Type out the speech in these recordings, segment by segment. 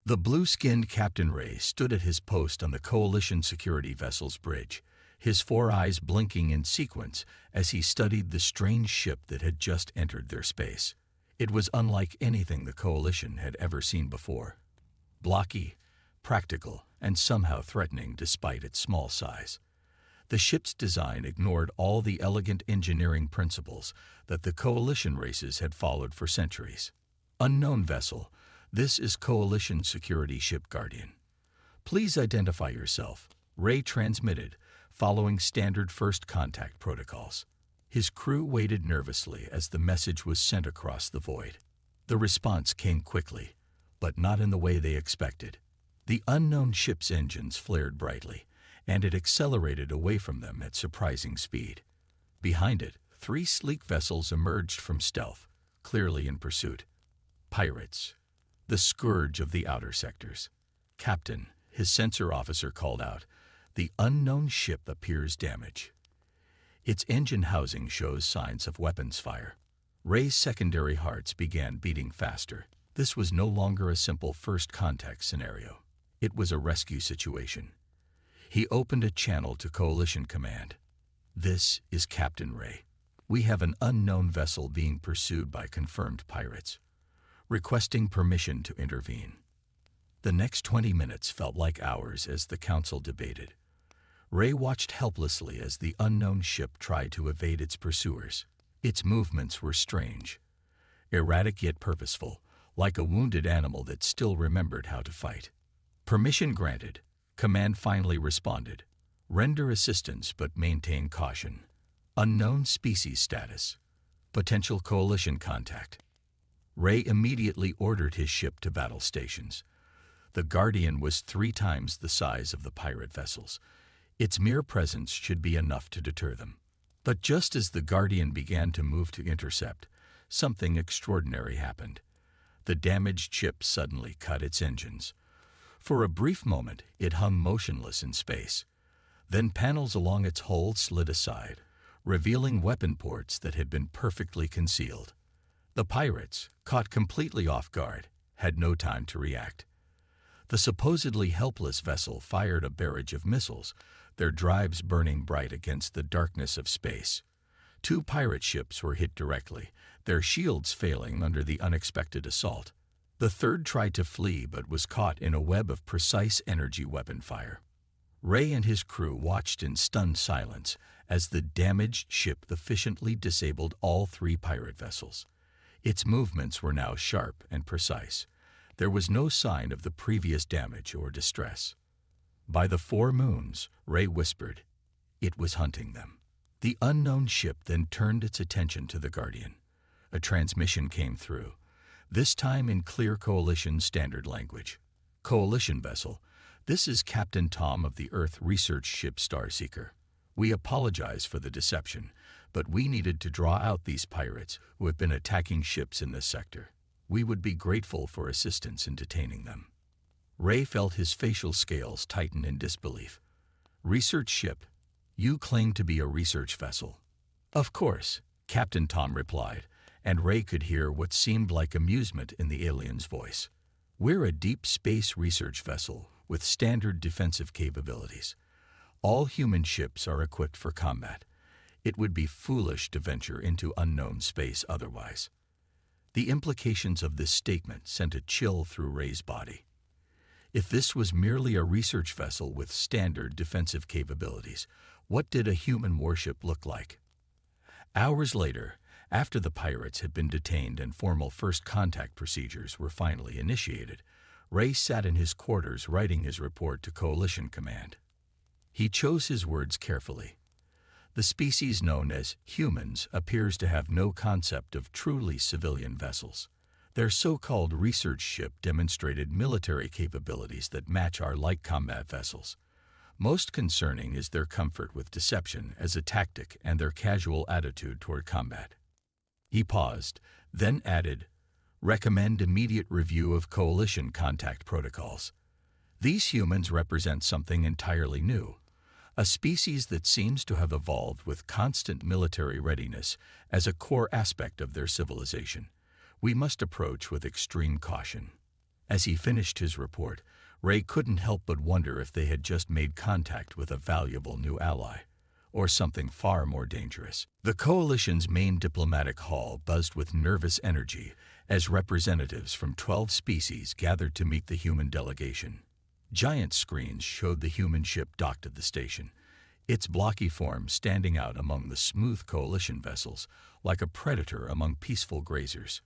The blue-skinned Captain Ray stood at his post on the Coalition security vessel's bridge, his four eyes blinking in sequence as he studied the strange ship that had just entered their space. It was unlike anything the Coalition had ever seen before. Blocky, practical, and somehow threatening despite its small size. The ship's design ignored all the elegant engineering principles that the Coalition races had followed for centuries. Unknown vessel, this is Coalition Security Ship Guardian. Please identify yourself, Ray transmitted, following standard first contact protocols. His crew waited nervously as the message was sent across the void. The response came quickly, but not in the way they expected. The unknown ship's engines flared brightly, and it accelerated away from them at surprising speed. Behind it, 3 sleek vessels emerged from stealth, clearly in pursuit. Pirates, the scourge of the outer sectors. Captain, his sensor officer called out, the unknown ship appears damaged. Its engine housing shows signs of weapons fire. Ray's secondary hearts began beating faster. This was no longer a simple first contact scenario. It was a rescue situation. He opened a channel to Coalition Command. This is Captain Ray. We have an unknown vessel being pursued by confirmed pirates, requesting permission to intervene. The next 20 minutes felt like hours as the council debated. Ray watched helplessly as the unknown ship tried to evade its pursuers. Its movements were strange, erratic yet purposeful, like a wounded animal that still remembered how to fight. Permission granted. Command finally responded. Render assistance but maintain caution. Unknown species status. Potential Coalition contact. Ray immediately ordered his ship to battle stations. The Guardian was 3 times the size of the pirate vessels. Its mere presence should be enough to deter them. But just as the Guardian began to move to intercept, something extraordinary happened. The damaged ship suddenly cut its engines. For a brief moment, it hung motionless in space. Then panels along its hull slid aside, revealing weapon ports that had been perfectly concealed. The pirates, caught completely off guard, had no time to react. The supposedly helpless vessel fired a barrage of missiles, their drives burning bright against the darkness of space. 2 pirate ships were hit directly, their shields failing under the unexpected assault. The third tried to flee but was caught in a web of precise energy weapon fire. Ray and his crew watched in stunned silence as the damaged ship efficiently disabled all 3 pirate vessels. Its movements were now sharp and precise. There was no sign of the previous damage or distress. By the 4 moons, Ray whispered, it was hunting them. The unknown ship then turned its attention to the Guardian. A transmission came through, this time in clear Coalition standard language. Coalition vessel, this is Captain Tom of the Earth research ship Starseeker. We apologize for the deception, but we needed to draw out these pirates who have been attacking ships in this sector. We would be grateful for assistance in detaining them. Ray felt his facial scales tighten in disbelief. Research ship, you claim to be a research vessel. Of course, Captain Tom replied, and Ray could hear what seemed like amusement in the alien's voice. We're a deep space research vessel with standard defensive capabilities. All human ships are equipped for combat. It would be foolish to venture into unknown space otherwise. The implications of this statement sent a chill through Ray's body. If this was merely a research vessel with standard defensive capabilities, what did a human warship look like? Hours later, after the pirates had been detained and formal first contact procedures were finally initiated, Ray sat in his quarters writing his report to Coalition Command. He chose his words carefully. The species known as humans appears to have no concept of truly civilian vessels. Their so-called research ship demonstrated military capabilities that match our light combat vessels. Most concerning is their comfort with deception as a tactic and their casual attitude toward combat. He paused, then added, recommend immediate review of Coalition contact protocols. These humans represent something entirely new, a species that seems to have evolved with constant military readiness as a core aspect of their civilization. We must approach with extreme caution. As he finished his report, Ray couldn't help but wonder if they had just made contact with a valuable new ally, or something far more dangerous. The Coalition's main diplomatic hall buzzed with nervous energy as representatives from 12 species gathered to meet the human delegation. Giant screens showed the human ship docked at the station, its blocky form standing out among the smooth Coalition vessels like a predator among peaceful grazers.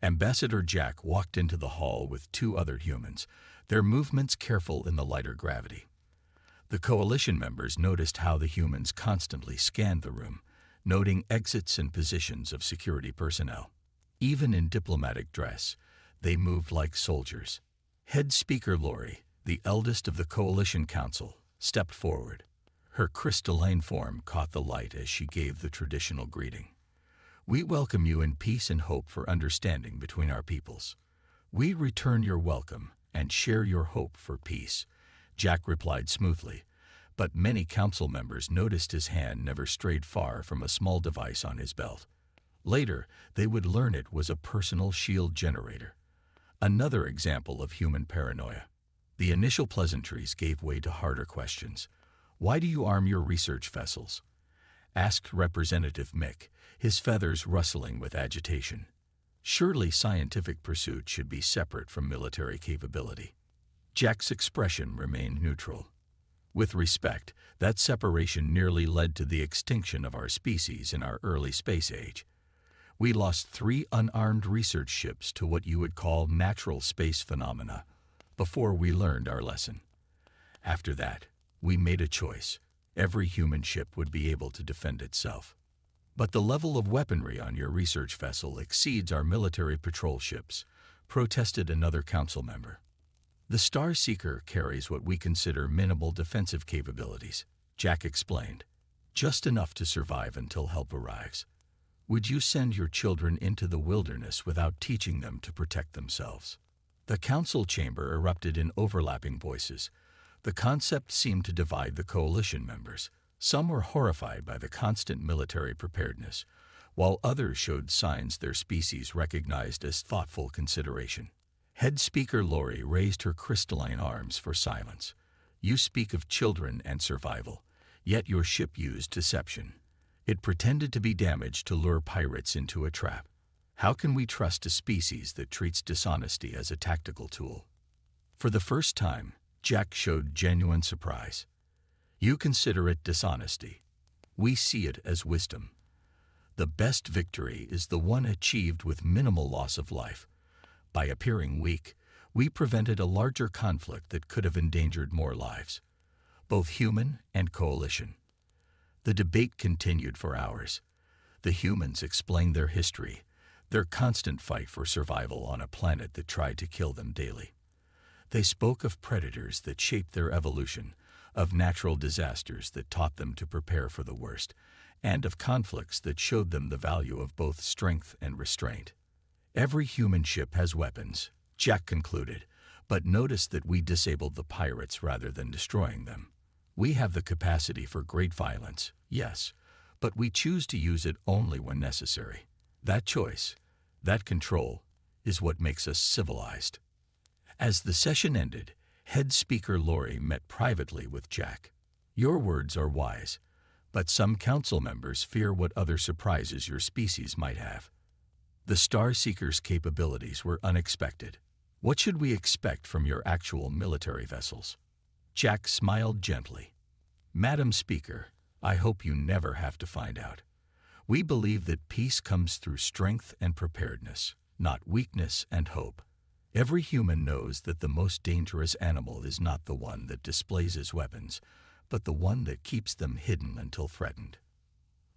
Ambassador Jack walked into the hall with 2 other humans, their movements careful in the lighter gravity. The Coalition members noticed how the humans constantly scanned the room, noting exits and positions of security personnel. Even in diplomatic dress, they moved like soldiers. Head Speaker Lori, the eldest of the Coalition Council, stepped forward. Her crystalline form caught the light as she gave the traditional greeting. "We welcome you in peace and hope for understanding between our peoples. We return your welcome and share your hope for peace," Jack replied smoothly, but many council members noticed his hand never strayed far from a small device on his belt. Later, they would learn it was a personal shield generator. Another example of human paranoia. The initial pleasantries gave way to harder questions. "Why do you arm your research vessels?" asked Representative Mick, his feathers rustling with agitation. Surely scientific pursuit should be separate from military capability. Jack's expression remained neutral. With respect, that separation nearly led to the extinction of our species in our early space age. We lost 3 unarmed research ships to what you would call natural space phenomena before we learned our lesson. After that, we made a choice. Every human ship would be able to defend itself. But the level of weaponry on your research vessel exceeds our military patrol ships, protested another council member. "The Star Seeker carries what we consider minimal defensive capabilities," Jack explained. "Just enough to survive until help arrives. Would you send your children into the wilderness without teaching them to protect themselves?" The council chamber erupted in overlapping voices. The concept seemed to divide the Coalition members. Some were horrified by the constant military preparedness, while others showed signs their species recognized as thoughtful consideration. Head Speaker Lori raised her crystalline arms for silence. "You speak of children and survival, yet your ship used deception. It pretended to be damaged to lure pirates into a trap. How can we trust a species that treats dishonesty as a tactical tool?" For the first time, Jack showed genuine surprise. "You consider it dishonesty. We see it as wisdom. The best victory is the one achieved with minimal loss of life. By appearing weak, we prevented a larger conflict that could have endangered more lives, both human and Coalition." The debate continued for hours. The humans explained their history, their constant fight for survival on a planet that tried to kill them daily. They spoke of predators that shaped their evolution, of natural disasters that taught them to prepare for the worst, and of conflicts that showed them the value of both strength and restraint. "Every human ship has weapons," Jack concluded, "but notice that we disabled the pirates rather than destroying them. We have the capacity for great violence, yes, but we choose to use it only when necessary. That choice, that control, is what makes us civilized." As the session ended, Head Speaker Lori met privately with Jack. "Your words are wise, but some council members fear what other surprises your species might have. The Star Seeker's capabilities were unexpected. What should we expect from your actual military vessels?" Jack smiled gently. "Madam Speaker, I hope you never have to find out. We believe that peace comes through strength and preparedness, not weakness and hope. Every human knows that the most dangerous animal is not the one that displays his weapons, but the one that keeps them hidden until threatened."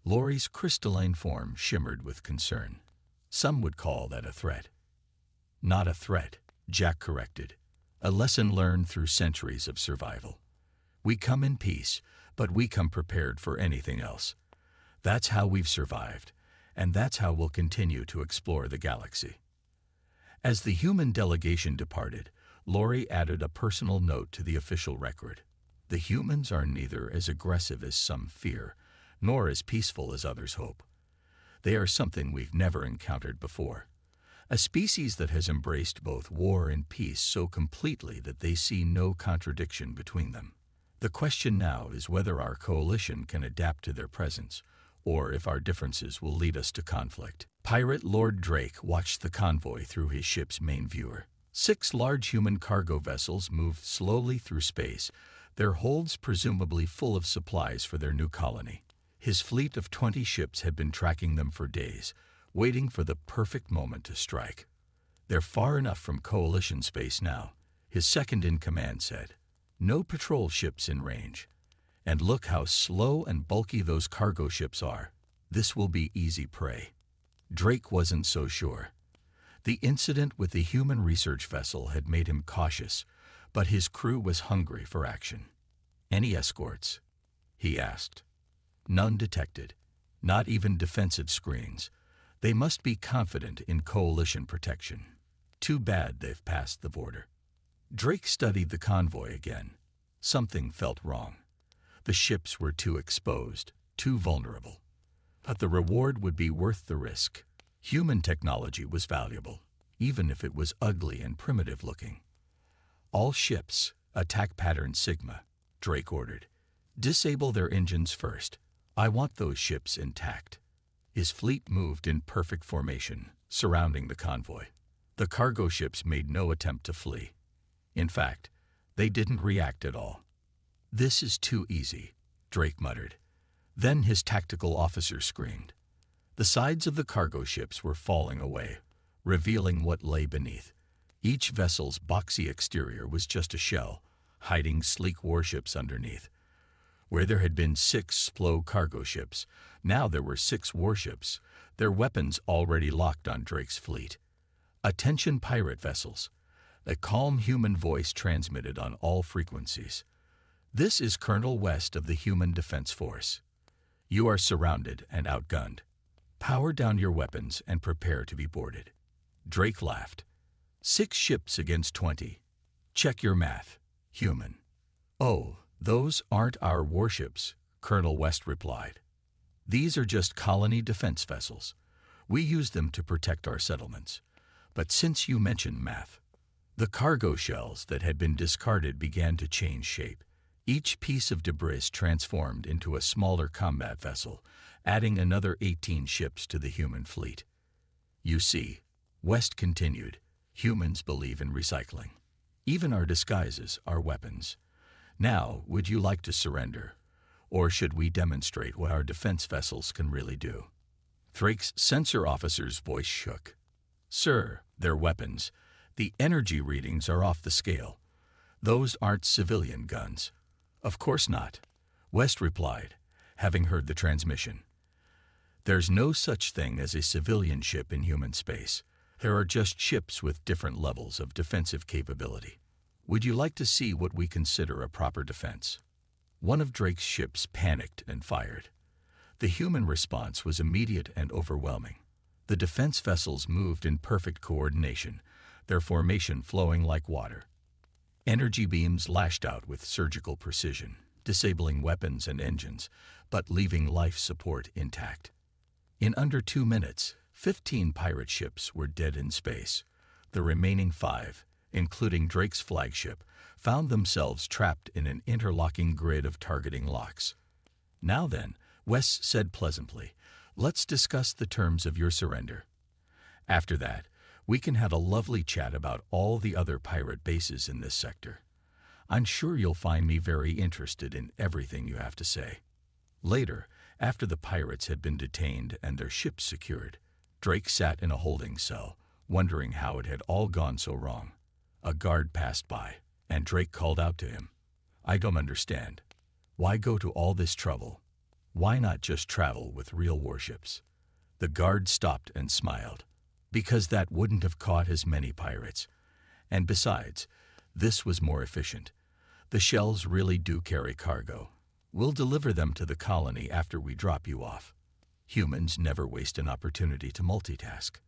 Lori's crystalline form shimmered with concern. "Some would call that a threat." "Not a threat," Jack corrected. "A lesson learned through centuries of survival. We come in peace, but we come prepared for anything else. That's how we've survived, and that's how we'll continue to explore the galaxy." As the human delegation departed, Lori added a personal note to the official record. "The humans are neither as aggressive as some fear, nor as peaceful as others hope. They are something we've never encountered before. a species that has embraced both war and peace so completely that they see no contradiction between them. The question now is whether our coalition can adapt to their presence, or if our differences will lead us to conflict. Pirate Lord Drake watched the convoy through his ship's main viewer. 6 large human cargo vessels moved slowly through space, their holds presumably full of supplies for their new colony. His fleet of 20 ships had been tracking them for days, waiting for the perfect moment to strike. "They're far enough from coalition space now," his second-in-command said. "No patrol ships in range. And look how slow and bulky those cargo ships are. This will be easy prey." Drake wasn't so sure. The incident with the human research vessel had made him cautious, but his crew was hungry for action. "Any escorts?" he asked. "None detected. Not even defensive screens. They must be confident in coalition protection. Too bad they've passed the border." Drake studied the convoy again. Something felt wrong. The ships were too exposed, too vulnerable. But the reward would be worth the risk. Human technology was valuable, even if it was ugly and primitive looking. "All ships, attack pattern Sigma," Drake ordered. "Disable their engines first. I want those ships intact." His fleet moved in perfect formation, surrounding the convoy. The cargo ships made no attempt to flee. In fact, they didn't react at all. "This is too easy," Drake muttered. Then his tactical officer screamed. The sides of the cargo ships were falling away, revealing what lay beneath. Each vessel's boxy exterior was just a shell, hiding sleek warships underneath. Where there had been 6 slow cargo ships, now there were 6 warships, their weapons already locked on Drake's fleet. "Attention pirate vessels." A calm human voice transmitted on all frequencies. "This is Colonel West of the Human Defense Force. You are surrounded and outgunned. Power down your weapons and prepare to be boarded." Drake laughed. 6 ships against 20. Check your math, human." "Oh, those aren't our warships," Colonel West replied. "These are just colony defense vessels. We use them to protect our settlements. But since you mentioned math..." The cargo shells that had been discarded began to change shape. Each piece of debris transformed into a smaller combat vessel, adding another 18 ships to the human fleet. "You see," West continued, "humans believe in recycling. Even our disguises are weapons. Now, would you like to surrender? Or should we demonstrate what our defense vessels can really do?" Drake's sensor officer's voice shook. "Sir, they're weapons. The energy readings are off the scale. Those aren't civilian guns." "Of course not," West replied, having heard the transmission. "There's no such thing as a civilian ship in human space. There are just ships with different levels of defensive capability. Would you like to see what we consider a proper defense?" One of Drake's ships panicked and fired. The human response was immediate and overwhelming. The defense vessels moved in perfect coordination, their formation flowing like water. Energy beams lashed out with surgical precision, disabling weapons and engines, but leaving life support intact. In under 2 minutes, 15 pirate ships were dead in space. The remaining 5, including Drake's flagship, found themselves trapped in an interlocking grid of targeting locks. "Now then," West said pleasantly, "let's discuss the terms of your surrender. After that, we can have a lovely chat about all the other pirate bases in this sector. I'm sure you'll find me very interested in everything you have to say." Later, after the pirates had been detained and their ships secured, Drake sat in a holding cell, wondering how it had all gone so wrong. A guard passed by, and Drake called out to him. "I don't understand. Why go to all this trouble? Why not just travel with real warships?" The guard stopped and smiled. "Because that wouldn't have caught as many pirates. And besides, this was more efficient. The shells really do carry cargo. We'll deliver them to the colony after we drop you off. Humans never waste an opportunity to multitask."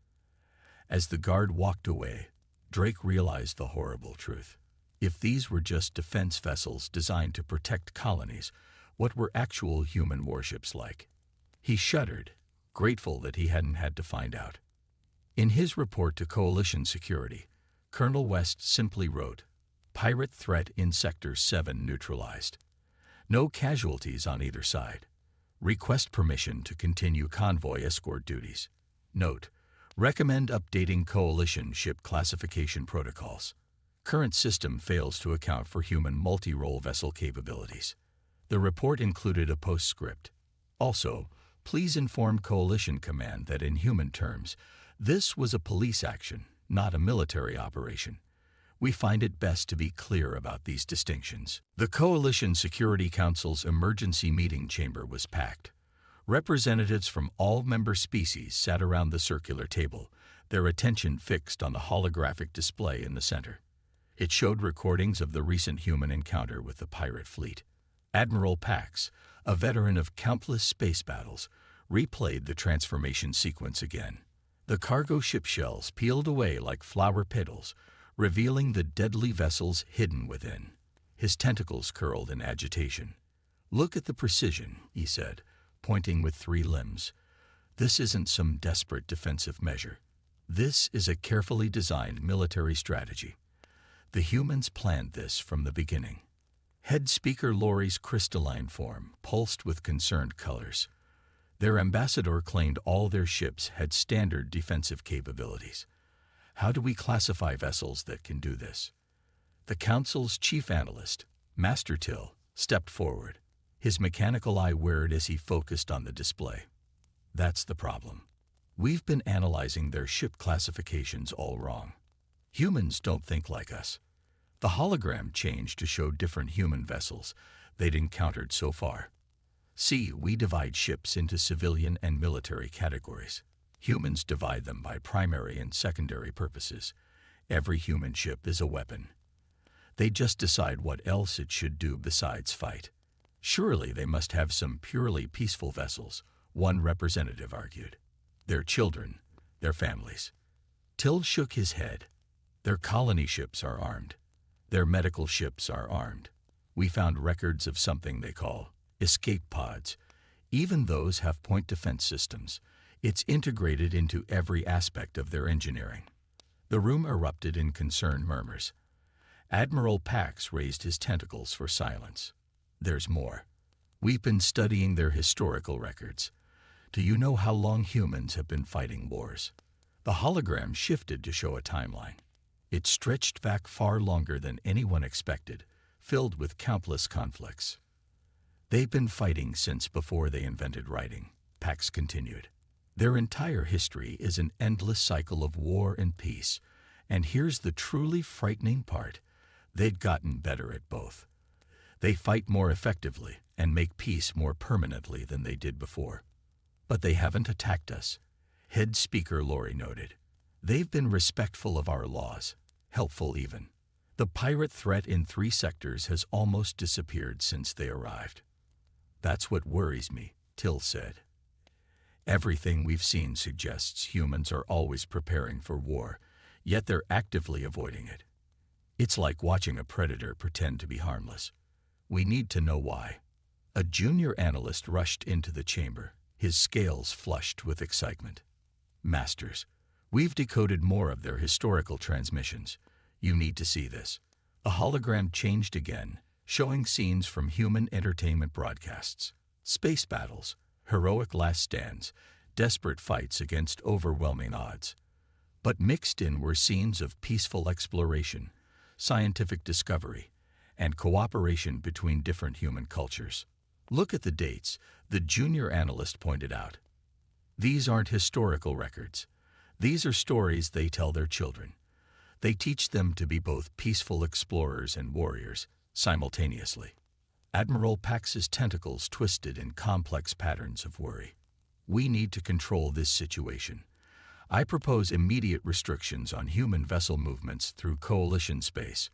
As the guard walked away, Drake realized the horrible truth. If these were just defense vessels designed to protect colonies, what were actual human warships like? He shuddered, grateful that he hadn't had to find out. In his report to Coalition Security, Colonel West simply wrote, "Pirate threat in Sector 7 neutralized. No casualties on either side. Request permission to continue convoy escort duties. Note, recommend updating Coalition ship classification protocols. Current system fails to account for human multi-role vessel capabilities." The report included a postscript. Also, please inform Coalition Command that in human terms, this was a police action, not a military operation. We find it best to be clear about these distinctions. The Coalition Security Council's emergency meeting chamber was packed. Representatives from all member species sat around the circular table, their attention fixed on the holographic display in the center. It showed recordings of the recent human encounter with the pirate fleet. Admiral Pax, a veteran of countless space battles, replayed the transformation sequence again. The cargo ship shells peeled away like flower petals, revealing the deadly vessels hidden within. His tentacles curled in agitation. "Look at the precision," he said, pointing with 3 limbs. "This isn't some desperate defensive measure. This is a carefully designed military strategy. The humans planned this from the beginning." Head Speaker Laurie's crystalline form pulsed with concerned colors. Their ambassador claimed all their ships had standard defensive capabilities. How do we classify vessels that can do this? The Council's chief analyst, Master Till, stepped forward, his mechanical eye weird as he focused on the display. "That's the problem. We've been analyzing their ship classifications all wrong. Humans don't think like us. The hologram changed to show different human vessels they'd encountered so far. See, we divide ships into civilian and military categories. Humans divide them by primary and secondary purposes. Every human ship is a weapon. They just decide what else it should do besides fight. Surely they must have some purely peaceful vessels," one representative argued. "Their children, their families." Till shook his head. "Their colony ships are armed. Their medical ships are armed. We found records of something they call escape pods. Even those have point defense systems. It's integrated into every aspect of their engineering." The room erupted in concerned murmurs. Admiral Pax raised his tentacles for silence. "There's more. We've been studying their historical records. Do you know how long humans have been fighting wars?" The hologram shifted to show a timeline. It stretched back far longer than anyone expected, filled with countless conflicts. "They've been fighting since before they invented writing," Pax continued. "Their entire history is an endless cycle of war and peace, and here's the truly frightening part. They'd gotten better at both. They fight more effectively and make peace more permanently than they did before. But they haven't attacked us," Head Speaker Laurie noted. "They've been respectful of our laws, helpful even. The pirate threat in 3 sectors has almost disappeared since they arrived." "That's what worries me," Till said. "Everything we've seen suggests humans are always preparing for war, yet they're actively avoiding it. It's like watching a predator pretend to be harmless. We need to know why." A junior analyst rushed into the chamber, his scales flushed with excitement. "Masters, we've decoded more of their historical transmissions. You need to see this." A hologram changed again, showing scenes from human entertainment broadcasts. Space battles, heroic last stands, desperate fights against overwhelming odds. But mixed in were scenes of peaceful exploration, scientific discovery, and cooperation between different human cultures. "Look at the dates," the junior analyst pointed out. "These aren't historical records. These are stories they tell their children. They teach them to be both peaceful explorers and warriors simultaneously." Admiral Pax's tentacles twisted in complex patterns of worry. "We need to control this situation. I propose immediate restrictions on human vessel movements through Coalition space,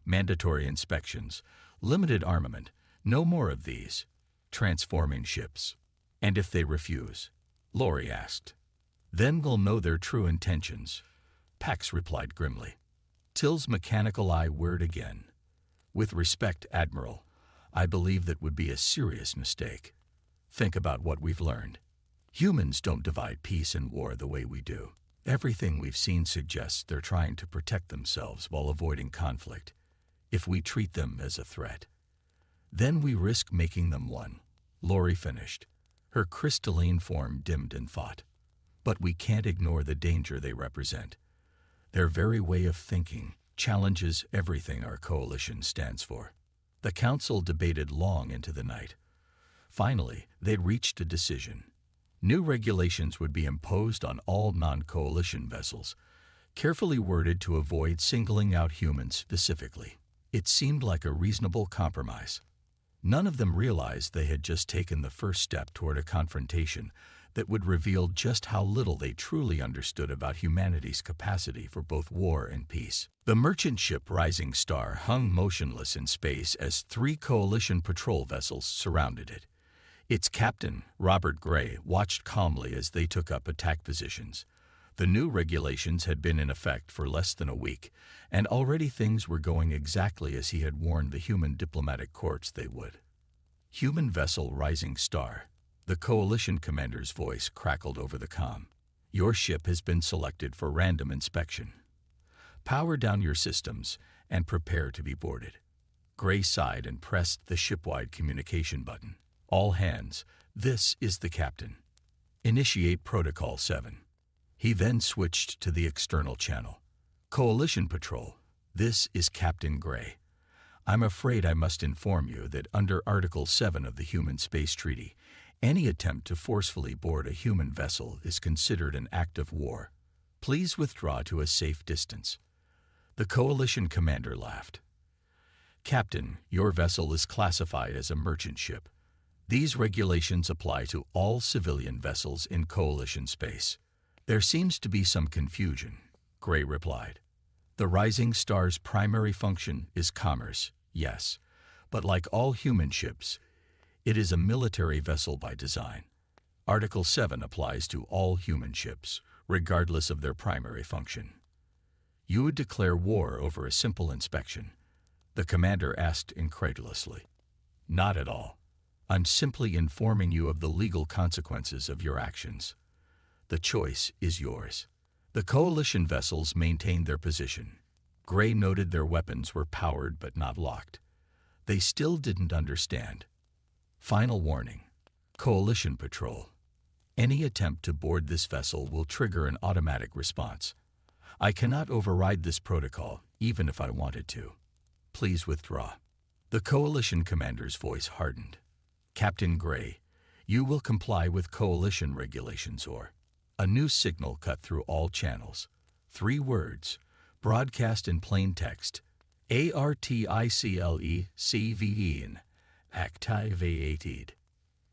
mandatory inspections, limited armament, no more of these transforming ships." "And if they refuse?" Laurie asked. "Then we'll know their true intentions," Pax replied grimly. Till's mechanical eye whirred again. "With respect, Admiral, I believe that would be a serious mistake. Think about what we've learned. Humans don't divide peace and war the way we do. Everything we've seen suggests they're trying to protect themselves while avoiding conflict. If we treat them as a threat, then we risk making them one. Lori finished, her crystalline form dimmed in thought. But we can't ignore the danger they represent. Their very way of thinking challenges everything our coalition stands for. The council debated long into the night. Finally, they'd reached a decision. New regulations would be imposed on all non-coalition vessels, carefully worded to avoid singling out humans specifically. It seemed like a reasonable compromise. None of them realized they had just taken the first step toward a confrontation that would reveal just how little they truly understood about humanity's capacity for both war and peace. The merchant ship Rising Star hung motionless in space as 3 coalition patrol vessels surrounded it. Its captain, Robert Gray, watched calmly as they took up attack positions. The new regulations had been in effect for less than a week, and already things were going exactly as he had warned the human diplomatic courts they would. Human vessel Rising Star. The coalition commander's voice crackled over the comm. Your ship has been selected for random inspection. Power down your systems and prepare to be boarded. Gray sighed and pressed the shipwide communication button. All hands, this is the captain. Initiate Protocol 7. He then switched to the external channel. Coalition Patrol, this is Captain Gray. I'm afraid I must inform you that under Article 7 of the Human Space Treaty, any attempt to forcefully board a human vessel is considered an act of war. Please withdraw to a safe distance. The coalition commander laughed. Captain, your vessel is classified as a merchant ship. These regulations apply to all civilian vessels in coalition space. There seems to be some confusion, Gray replied. The Rising Star's primary function is commerce, yes, but like all human ships, it is a military vessel by design. Article 7 applies to all human ships, regardless of their primary function. You would declare war over a simple inspection? The commander asked incredulously. Not at all. I'm simply informing you of the legal consequences of your actions. The choice is yours. The coalition vessels maintained their position. Gray noted their weapons were powered but not locked. They still didn't understand. Final warning. Coalition Patrol. Any attempt to board this vessel will trigger an automatic response. I cannot override this protocol, even if I wanted to. Please withdraw. The coalition commander's voice hardened. Captain Gray, you will comply with coalition regulations or... A new signal cut through all channels. 3 words, broadcast in plain text. ARTICLECVEN. Activated.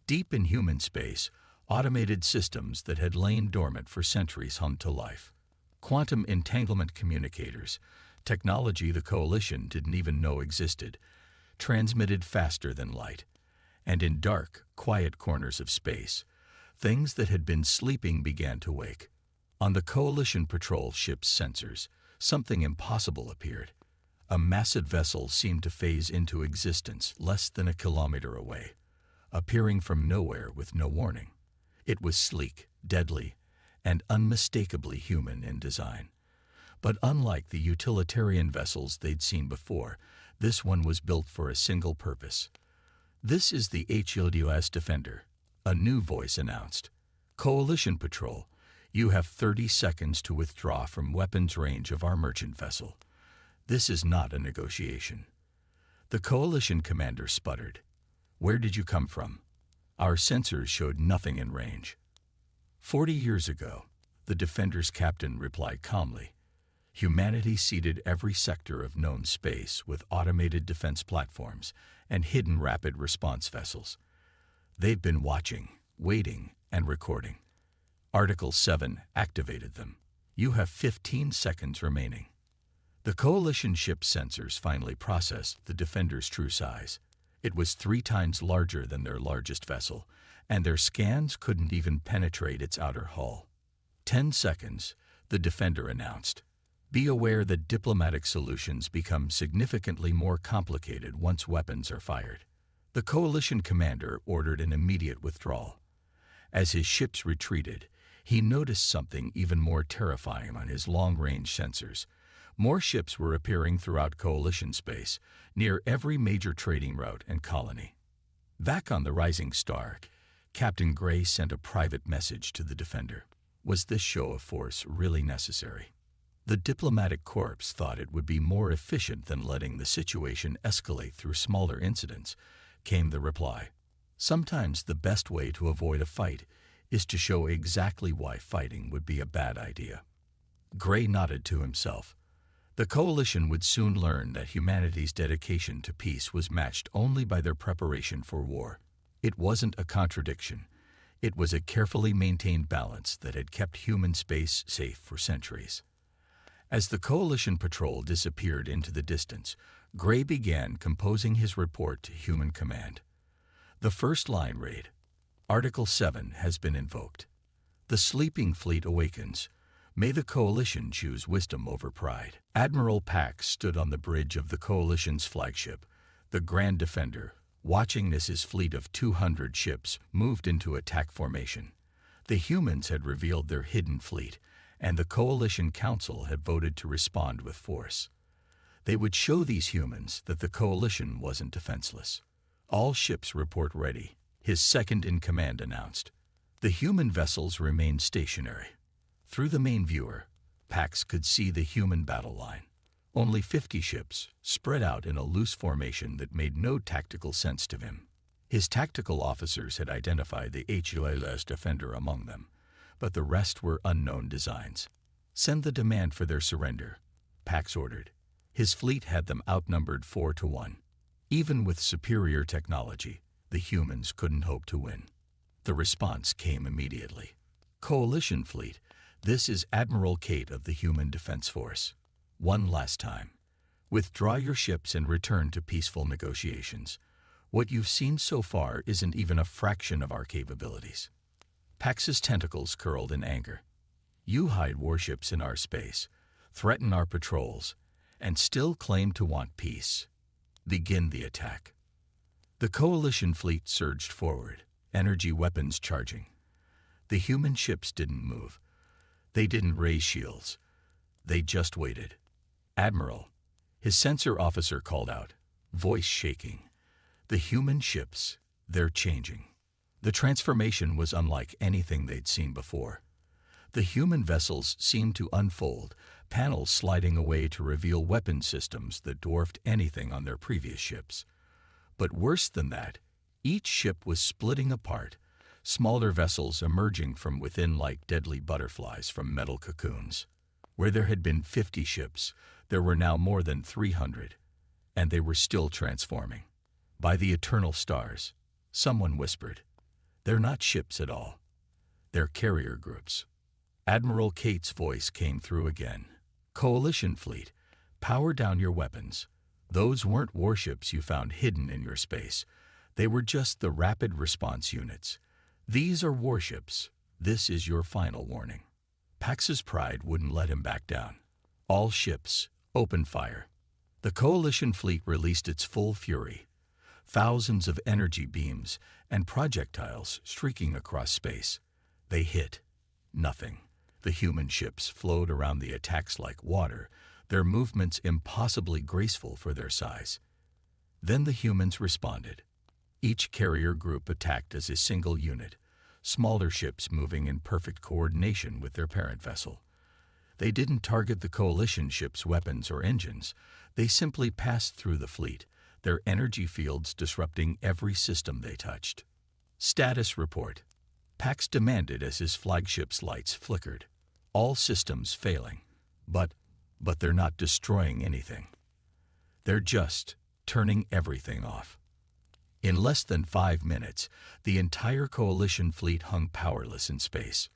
Deep in human space, automated systems that had lain dormant for centuries hummed to life. Quantum entanglement communicators, technology the coalition didn't even know existed, transmitted faster than light. And in dark, quiet corners of space, things that had been sleeping began to wake. On the coalition patrol ship's sensors, something impossible appeared. A massive vessel seemed to phase into existence less than a kilometer away, appearing from nowhere with no warning. It was sleek, deadly, and unmistakably human in design. But unlike the utilitarian vessels they'd seen before, this one was built for a single purpose. This is the HFY Defender, a new voice announced. Coalition Patrol, you have 30 seconds to withdraw from weapons range of our merchant vessel. This is not a negotiation. The coalition commander sputtered. Where did you come from? Our sensors showed nothing in range. 40 years ago, the Defender's captain replied calmly. Humanity seeded every sector of known space with automated defense platforms and hidden rapid response vessels. They've been watching, waiting, and recording. Article 7 activated them. You have 15 seconds remaining. The coalition ship's sensors finally processed the Defender's true size. It was 3 times larger than their largest vessel, and their scans couldn't even penetrate its outer hull. 10 seconds, the Defender announced. Be aware that diplomatic solutions become significantly more complicated once weapons are fired. The coalition commander ordered an immediate withdrawal. As his ships retreated, He noticed something even more terrifying on his long-range sensors. More ships were appearing throughout Coalition space, near every major trading route and colony. Back on the Rising Star, Captain Gray sent a private message to the Defender. Was this show of force really necessary? The diplomatic corps thought it would be more efficient than letting the situation escalate through smaller incidents, came the reply. Sometimes the best way to avoid a fight is to show exactly why fighting would be a bad idea. Gray nodded to himself. The Coalition would soon learn that humanity's dedication to peace was matched only by their preparation for war. It wasn't a contradiction. It was a carefully maintained balance that had kept human space safe for centuries. As the Coalition patrol disappeared into the distance, Gray began composing his report to Human Command. The first line read, Article 7 has been invoked. The sleeping fleet awakens. May the Coalition choose wisdom over pride. Admiral Pax stood on the bridge of the Coalition's flagship, the Grand Defender, watching as his fleet of 200 ships moved into attack formation. The humans had revealed their hidden fleet, and the Coalition Council had voted to respond with force. They would show these humans that the Coalition wasn't defenseless. All ships report ready, his second-in-command announced. The human vessels remained stationary. Through the main viewer, Pax could see the human battle line. Only 50 ships, spread out in a loose formation that made no tactical sense to him. His tactical officers had identified the HFY Defender among them, but the rest were unknown designs. Send the demand for their surrender, Pax ordered. His fleet had them outnumbered 4-1. Even with superior technology, the humans couldn't hope to win. The response came immediately. Coalition fleet, this is Admiral Kate of the Human Defense Force. One last time. Withdraw your ships and return to peaceful negotiations. What you've seen so far isn't even a fraction of our capabilities. Pax's tentacles curled in anger. You hide warships in our space, threaten our patrols, and still claim to want peace. Begin the attack. The Coalition fleet surged forward, energy weapons charging. The human ships didn't move. They didn't raise shields. They just waited. Admiral, his sensor officer called out, voice shaking. The human ships, they're changing. The transformation was unlike anything they'd seen before. The human vessels seemed to unfold, panels sliding away to reveal weapon systems that dwarfed anything on their previous ships. But worse than that, each ship was splitting apart, smaller vessels emerging from within like deadly butterflies from metal cocoons. Where there had been 50 ships, there were now more than 300, and they were still transforming. By the eternal stars, someone whispered, they're not ships at all. They're carrier groups. Admiral Kate's voice came through again. Coalition fleet, power down your weapons. Those weren't warships you found hidden in your space. They were just the rapid response units. These are warships. This is your final warning. Pax's pride wouldn't let him back down. All ships, open fire. The Coalition fleet released its full fury. Thousands of energy beams and projectiles streaking across space. They hit. Nothing. The human ships flowed around the attacks like water, their movements impossibly graceful for their size. Then the humans responded. Each carrier group attacked as a single unit, smaller ships moving in perfect coordination with their parent vessel. They didn't target the Coalition ships' weapons or engines. They simply passed through the fleet, their energy fields disrupting every system they touched. Status report. Pax demanded as his flagship's lights flickered. All systems failing. But they're not destroying anything. They're just turning everything off. In less than 5 minutes, the entire Coalition fleet hung powerless in space.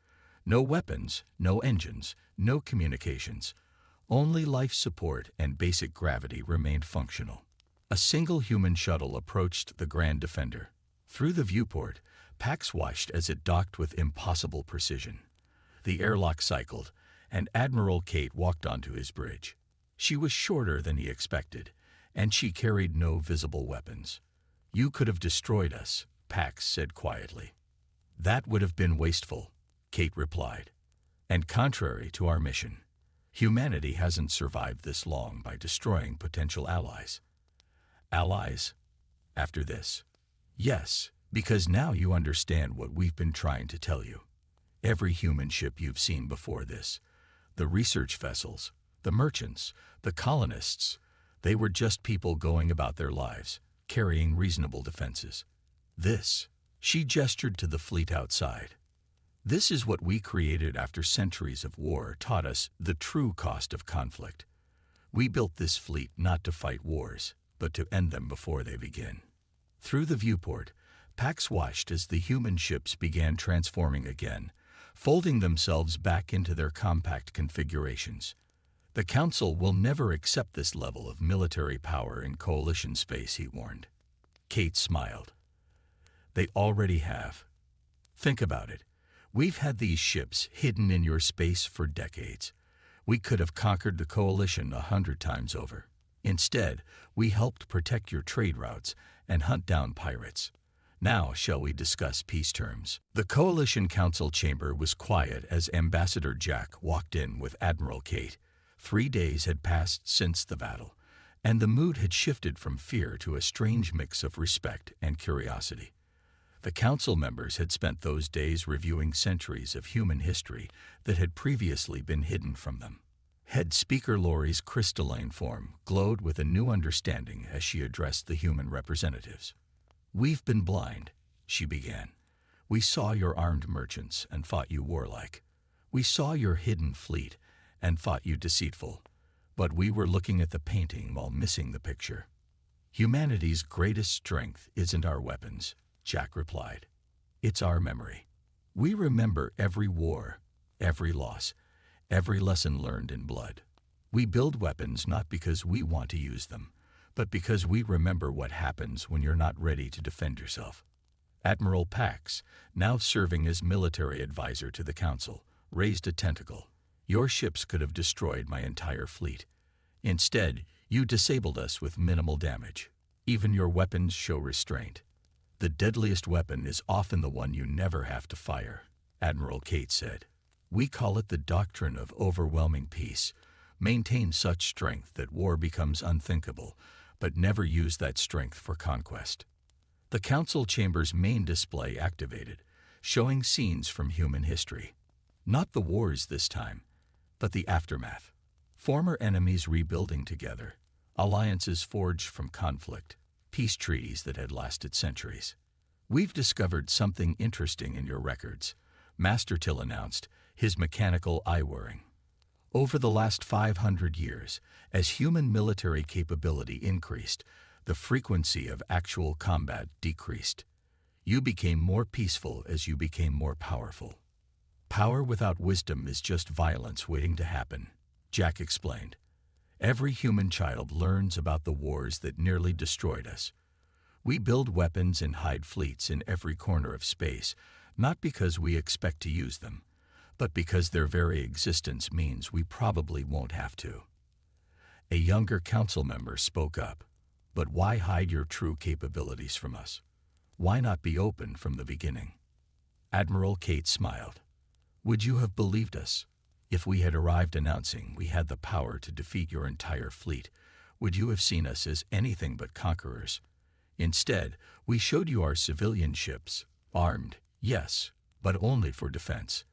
No weapons, no engines, no communications. Only life support and basic gravity remained functional. A single human shuttle approached the Grand Defender. Through the viewport, Pax watched as it docked with impossible precision. The airlock cycled, and Admiral Kate walked onto his bridge. She was shorter than he expected, and she carried no visible weapons. You could have destroyed us, Pax said quietly. That would have been wasteful. Kate replied. And contrary to our mission, humanity hasn't survived this long by destroying potential allies. Allies? After this? Yes, because now you understand what we've been trying to tell you. Every human ship you've seen before this, the research vessels, the merchants, the colonists, they were just people going about their lives, carrying reasonable defenses. This, she gestured to the fleet outside. This is what we created after centuries of war taught us the true cost of conflict. We built this fleet not to fight wars, but to end them before they begin. Through the viewport, Pax watched as the human ships began transforming again, folding themselves back into their compact configurations. The Council will never accept this level of military power in coalition space, he warned. Kate smiled. They already have. Think about it. We've had these ships hidden in your space for decades. We could have conquered the coalition 100 times over. Instead, we helped protect your trade routes and hunt down pirates. Now, shall we discuss peace terms? The Coalition Council chamber was quiet as Ambassador Jack walked in with Admiral Kate. 3 days had passed since the battle, and the mood had shifted from fear to a strange mix of respect and curiosity. The council members had spent those days reviewing centuries of human history that had previously been hidden from them. Head Speaker Laurie's crystalline form glowed with a new understanding as she addressed the human representatives. "We've been blind," she began. "We saw your armed merchants and thought you warlike. We saw your hidden fleet and thought you deceitful. But we were looking at the painting while missing the picture. Humanity's greatest strength isn't our weapons," Jack replied. "It's our memory. We remember every war, every loss, every lesson learned in blood. We build weapons not because we want to use them, but because we remember what happens when you're not ready to defend yourself." Admiral Pax, now serving as military advisor to the Council, raised a tentacle. "Your ships could have destroyed my entire fleet. Instead, you disabled us with minimal damage. Even your weapons show restraint. The deadliest weapon is often the one you never have to fire," Admiral Kate said. "We call it the doctrine of overwhelming peace. Maintain such strength that war becomes unthinkable, but never use that strength for conquest." The council chamber's main display activated, showing scenes from human history. Not the wars this time, but the aftermath. Former enemies rebuilding together, alliances forged from conflict, peace treaties that had lasted centuries. "We've discovered something interesting in your records," Master Till announced, his mechanical eye whirring. "Over the last 500 years, as human military capability increased, the frequency of actual combat decreased. You became more peaceful as you became more powerful. Power without wisdom is just violence waiting to happen," Jack explained. "Every human child learns about the wars that nearly destroyed us. We build weapons and hide fleets in every corner of space, not because we expect to use them, but because their very existence means we probably won't have to." A younger council member spoke up. "But why hide your true capabilities from us? Why not be open from the beginning?" Admiral Kate smiled. "Would you have believed us? If we had arrived announcing we had the power to defeat your entire fleet, would you have seen us as anything but conquerors? Instead, we showed you our civilian ships, armed, yes, but only for defense.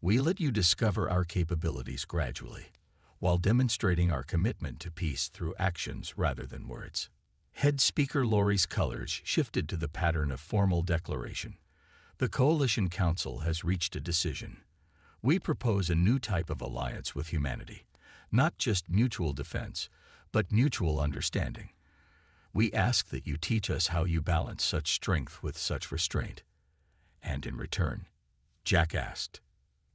We let you discover our capabilities gradually, while demonstrating our commitment to peace through actions rather than words." Head Speaker Laurie's colors shifted to the pattern of formal declaration. "The Coalition Council has reached a decision. We propose a new type of alliance with humanity, not just mutual defense, but mutual understanding. We ask that you teach us how you balance such strength with such restraint." "And in return?" Jack asked.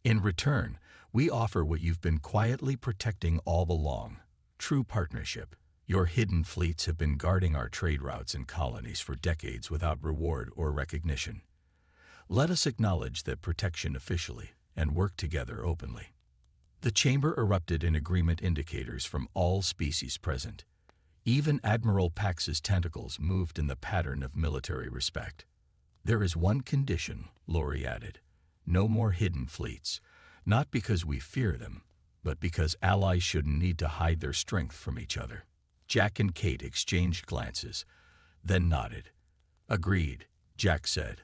"In return, we offer what you've been quietly protecting all along, true partnership. Your hidden fleets have been guarding our trade routes and colonies for decades without reward or recognition. Let us acknowledge that protection officially and work together openly." The chamber erupted in agreement indicators from all species present. Even Admiral Pax's tentacles moved in the pattern of military respect. "There is one condition," Laurie added. No more hidden fleets. Not because we fear them, but because allies shouldn't need to hide their strength from each other. Jack and Kate exchanged glances, then nodded. Agreed, Jack said.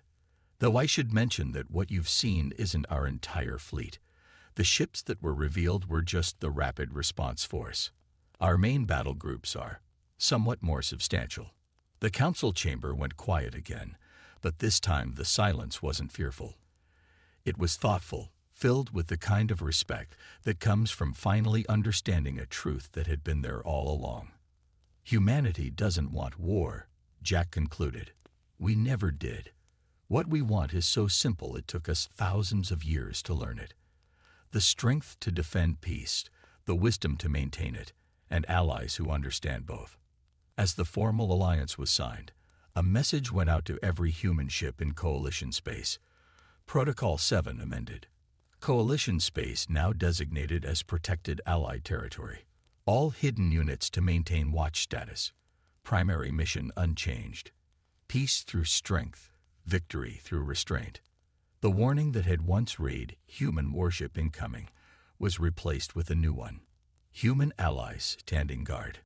Though I should mention that what you've seen isn't our entire fleet. The ships that were revealed were just the rapid response force. Our main battle groups are somewhat more substantial. The council chamber went quiet again, but this time the silence wasn't fearful. It was thoughtful, filled with the kind of respect that comes from finally understanding a truth that had been there all along. Humanity doesn't want war, Jack concluded. We never did. What we want is so simple it took us thousands of years to learn it. The strength to defend peace, the wisdom to maintain it, and allies who understand both. As the formal alliance was signed, a message went out to every human ship in Coalition space. Protocol 7 amended. Coalition space now designated as protected Allied territory. All hidden units to maintain watch status. Primary mission unchanged. Peace through strength, victory through restraint. The warning that had once read, "Human warship incoming," was replaced with a new one. Human allies standing guard.